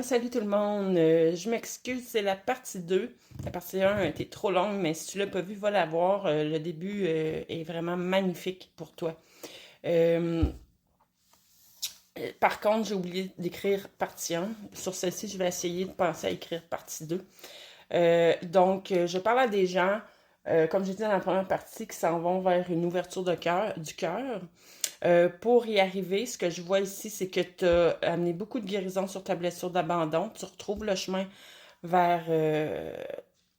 Salut tout le monde, je m'excuse, c'est la partie 2. La partie 1 a été trop longue, mais si tu l'as pas vu, va la voir. Le début est vraiment magnifique pour toi. Euh, Par contre, j'ai oublié d'écrire partie 1. Sur celle-ci, je vais essayer de penser à écrire partie 2. Je parle à des gens, comme j'ai dit dans la première partie, qui s'en vont vers une ouverture de cœur, du cœur. Pour y arriver, ce que je vois ici, c'est que tu as amené beaucoup de guérison sur ta blessure d'abandon. Tu retrouves le chemin vers,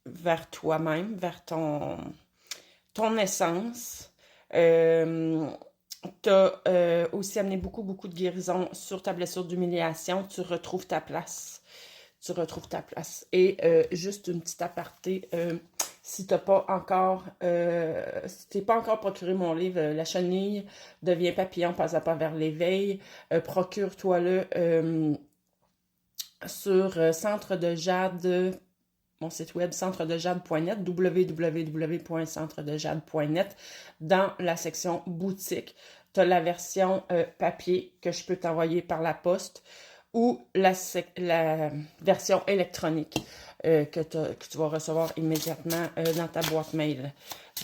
vers toi-même, vers ton essence. Euh, tu as aussi amené beaucoup de guérison sur ta blessure d'humiliation. Tu retrouves ta place. Tu retrouves ta place. Et juste une petite aparté, si t'as pas encore, si t'es pas encore procuré mon livre, La chenille devient papillon, pas à pas vers l'éveil, procure-toi-le sur Centre de Jade, mon site web centredejade.net, www.centredejade.net, dans la section boutique. Tu as la version papier que je peux t'envoyer par la poste ou la version électronique que tu vas recevoir immédiatement dans ta boîte mail.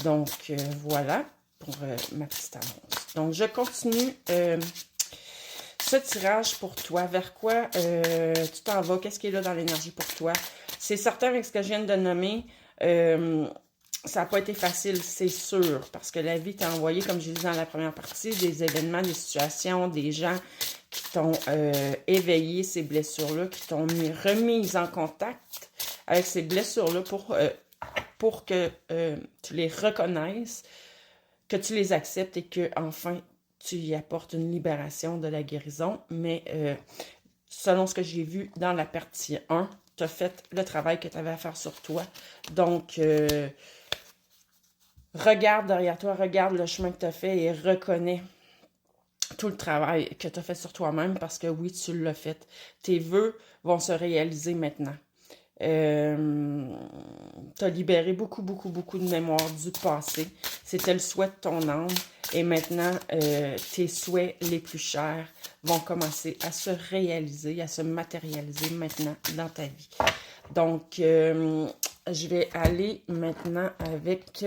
Donc, voilà pour ma petite annonce. Donc, je continue ce tirage pour toi. Vers quoi tu t'en vas? Qu'est-ce qui est là dans l'énergie pour toi? C'est certain avec ce que je viens de nommer, ça n'a pas été facile, c'est sûr, parce que la vie t'a envoyé, comme j'ai dit dans la première partie, des événements, des situations, des gens qui t'ont éveillé ces blessures-là, qui t'ont remis en contact avec ces blessures-là pour que tu les reconnaisses, que tu les acceptes et que enfin tu y apportes une libération de la guérison. Mais selon ce que j'ai vu dans la partie 1, tu as fait le travail que tu avais à faire sur toi. Donc, regarde derrière toi, regarde le chemin que tu as fait et reconnais tout le travail que tu as fait sur toi-même parce que oui, tu l'as fait. Tes vœux vont se réaliser maintenant. Tu as libéré beaucoup de mémoire du passé. C'était le souhait de ton âme. Et maintenant, tes souhaits les plus chers vont commencer à se réaliser, à se matérialiser maintenant dans ta vie. Donc, je vais aller maintenant avec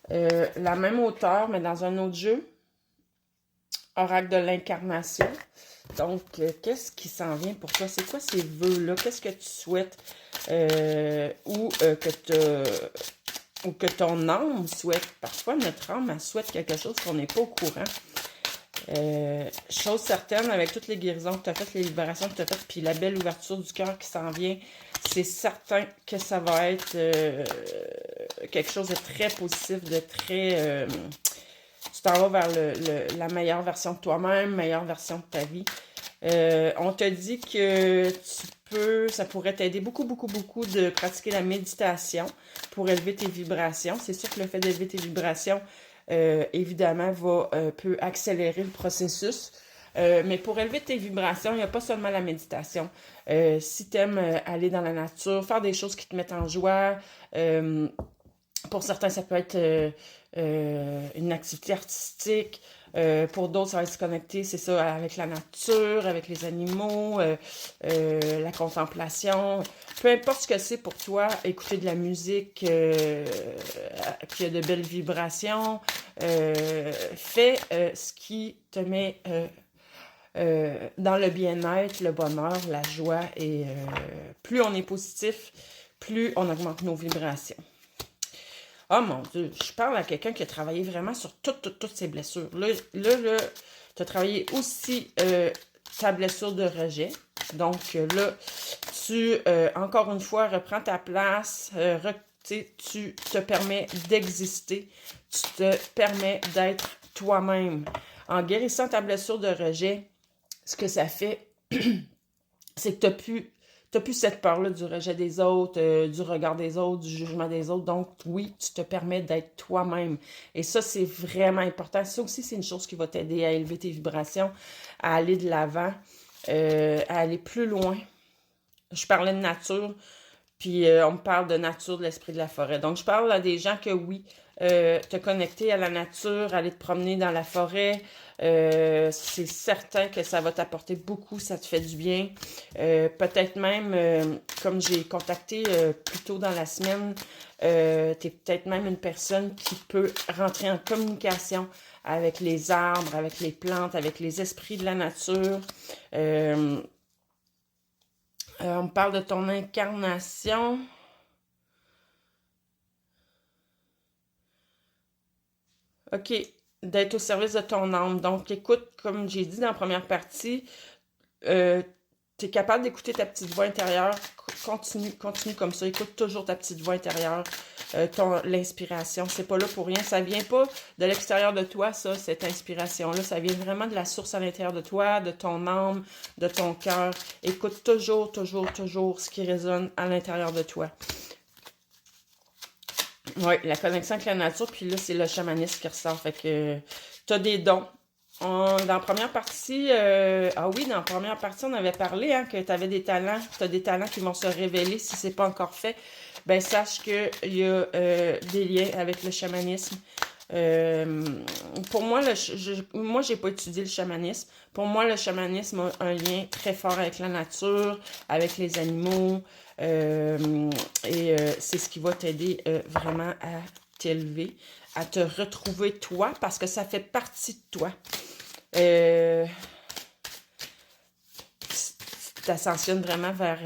la même auteure, mais dans un autre jeu, Oracle de l'incarnation. Donc, qu'est-ce qui s'en vient pour toi? C'est quoi ces vœux-là? Qu'est-ce que tu souhaites ou que ton âme souhaite? Parfois, notre âme, elle souhaite quelque chose qu'on n'est pas au courant. Chose certaine, avec toutes les guérisons que tu as faites, les libérations que tu as faites, puis la belle ouverture du cœur qui s'en vient, c'est certain que ça va être quelque chose de très positif, de très... tu t'en vas vers la meilleure version de toi-même, meilleure version de ta vie. On te dit que ça pourrait t'aider beaucoup de pratiquer la méditation pour élever tes vibrations. C'est sûr que le fait d'élever tes vibrations, évidemment, peut accélérer le processus. Mais pour élever tes vibrations, il n'y a pas seulement la méditation. Si tu aimes aller dans la nature, faire des choses qui te mettent en joie, pour certains, ça peut être une activité artistique. Pour d'autres, ça va être se connecter, c'est ça, avec la nature, avec les animaux, la contemplation. Peu importe ce que c'est pour toi, écouter de la musique qui a de belles vibrations. Fais ce qui te met dans le bien-être, le bonheur, la joie. Et plus on est positif, plus on augmente nos vibrations. Oh mon Dieu, je parle à quelqu'un qui a travaillé vraiment sur toutes ses blessures. Là, tu as travaillé aussi ta blessure de rejet. Donc là, encore une fois, reprends ta place. Tu te permets d'exister. Tu te permets d'être toi-même. En guérissant ta blessure de rejet, ce que ça fait, c'est que t'as plus cette peur-là du rejet des autres, du regard des autres, du jugement des autres. Donc, oui, tu te permets d'être toi-même. Et ça, c'est vraiment important. Ça aussi, c'est une chose qui va t'aider à élever tes vibrations, à aller de l'avant, à aller plus loin. Je parlais de nature, puis on me parle de nature, de l'esprit de la forêt. Donc, je parle à des gens que oui, te connecter à la nature, aller te promener dans la forêt. C'est certain que ça va t'apporter beaucoup, ça te fait du bien. Peut-être même, comme j'ai contacté plus tôt dans la semaine, t'es peut-être même une personne qui peut rentrer en communication avec les arbres, avec les plantes, avec les esprits de la nature. On me parle de ton incarnation. OK, d'être au service de ton âme. Donc, écoute, comme j'ai dit dans la première partie, tu es capable d'écouter ta petite voix intérieure. Continue comme ça. Écoute toujours ta petite voix intérieure. L'inspiration, c'est pas là pour rien. Ça vient pas de l'extérieur de toi, ça, cette inspiration-là. Ça vient vraiment de la source à l'intérieur de toi, de ton âme, de ton cœur. Écoute toujours ce qui résonne à l'intérieur de toi. Oui, la connexion avec la nature, puis là, c'est le chamanisme qui ressort. Fait que tu as des dons. Dans la première partie, dans la première partie, on avait parlé que tu avais des talents. Tu as des talents qui vont se révéler si c'est pas encore fait. Ben, sache qu'il y a des liens avec le chamanisme. Pour moi, moi, j'ai pas étudié le chamanisme. Pour moi, le chamanisme a un lien très fort avec la nature, avec les animaux. C'est ce qui va t'aider vraiment à t'élever, à te retrouver toi, parce que ça fait partie de toi. T'ascensionnes vraiment vers...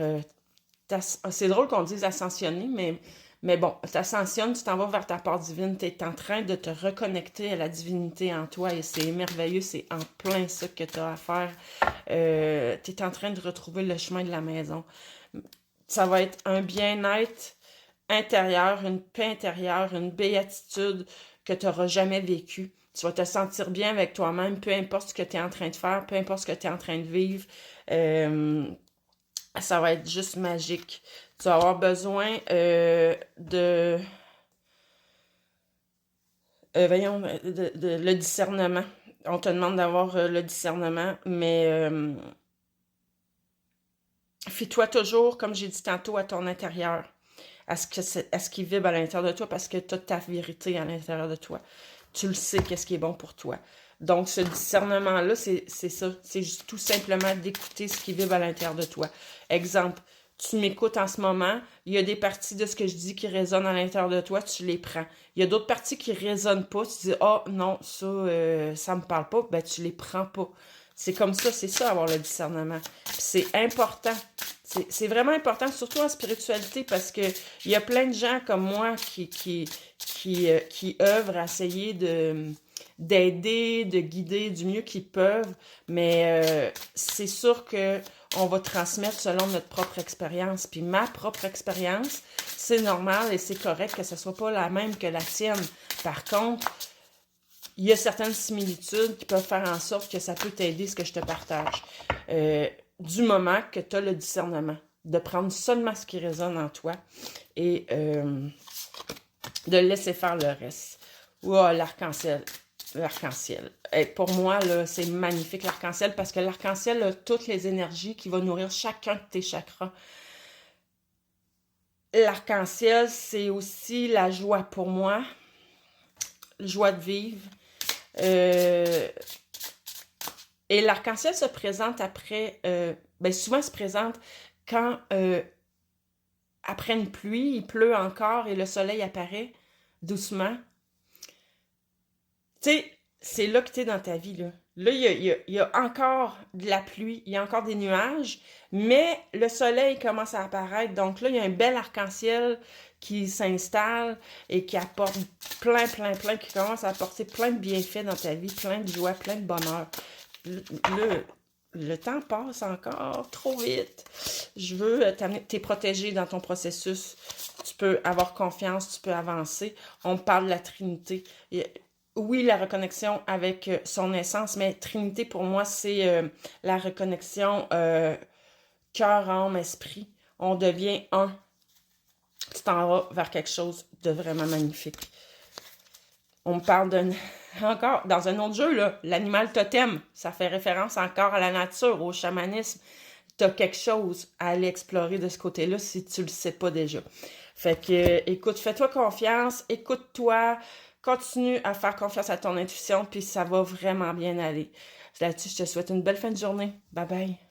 c'est drôle qu'on dise ascensionner, mais bon, t'ascensionnes, tu t'en vas vers ta part divine, tu es en train de te reconnecter à la divinité en toi et c'est merveilleux, c'est en plein ça que tu as à faire. Tu es en train de retrouver le chemin de la maison. Ça va être un bien-être intérieur, une paix intérieure, une béatitude que tu n'auras jamais vécue. Tu vas te sentir bien avec toi-même, peu importe ce que tu es en train de faire, peu importe ce que tu es en train de vivre. Ça va être juste magique. Tu vas avoir besoin le discernement. On te demande d'avoir le discernement, mais fie-toi toujours, comme j'ai dit tantôt, à ton intérieur, à ce qui vibre à l'intérieur de toi, parce que tu as ta vérité à l'intérieur de toi. Tu le sais, qu'est-ce qui est bon pour toi. Donc, ce discernement-là, c'est ça. C'est tout simplement d'écouter ce qui vibre à l'intérieur de toi. Exemple, tu m'écoutes en ce moment, il y a des parties de ce que je dis qui résonnent à l'intérieur de toi, tu les prends. Il y a d'autres parties qui résonnent pas, tu dis « Ah, non, ça me parle pas », ben tu les prends pas. C'est comme ça, c'est ça, avoir le discernement. C'est important. C'est vraiment important, surtout en spiritualité, parce que il y a plein de gens comme moi qui œuvrent à essayer d'aider, de guider du mieux qu'ils peuvent, mais c'est sûr que on va transmettre selon notre propre expérience. Puis ma propre expérience, c'est normal et c'est correct que ce soit pas la même que la tienne. Par contre, il y a certaines similitudes qui peuvent faire en sorte que ça peut t'aider ce que je te partage. Du moment que tu as le discernement, de prendre seulement ce qui résonne en toi et de laisser faire le reste. Wow, l'arc-en-ciel. L'arc-en-ciel. Pour moi, là, c'est magnifique l'arc-en-ciel parce que l'arc-en-ciel a toutes les énergies qui vont nourrir chacun de tes chakras. L'arc-en-ciel, c'est aussi la joie pour moi, joie de vivre. Et l'arc-en-ciel se présente après, souvent il se présente quand après une pluie, il pleut encore et le soleil apparaît doucement. Tu sais, c'est là que tu es dans ta vie, là. Là, il y a encore de la pluie, il y a encore des nuages, mais le soleil commence à apparaître. Donc là, il y a un bel arc-en-ciel qui s'installe et qui apporte plein, qui commence à apporter plein de bienfaits dans ta vie, plein de joie, plein de bonheur. Le temps passe encore trop vite. Je veux t'amener, t'es protégé dans ton processus. Tu peux avoir confiance, tu peux avancer. On parle de la Trinité. Oui, la reconnexion avec son essence, mais Trinité, pour moi, c'est la reconnexion cœur, âme, esprit. On devient un. Tu t'en vas vers quelque chose de vraiment magnifique. On me parle encore, dans un autre jeu, là, l'animal totem. Ça fait référence encore à la nature, au chamanisme. tu as quelque chose à aller explorer de ce côté-là si tu le sais pas déjà. Fait que, écoute, fais-toi confiance, écoute-toi, continue à faire confiance à ton intuition, puis ça va vraiment bien aller. Là-dessus, je te souhaite une belle fin de journée. Bye bye.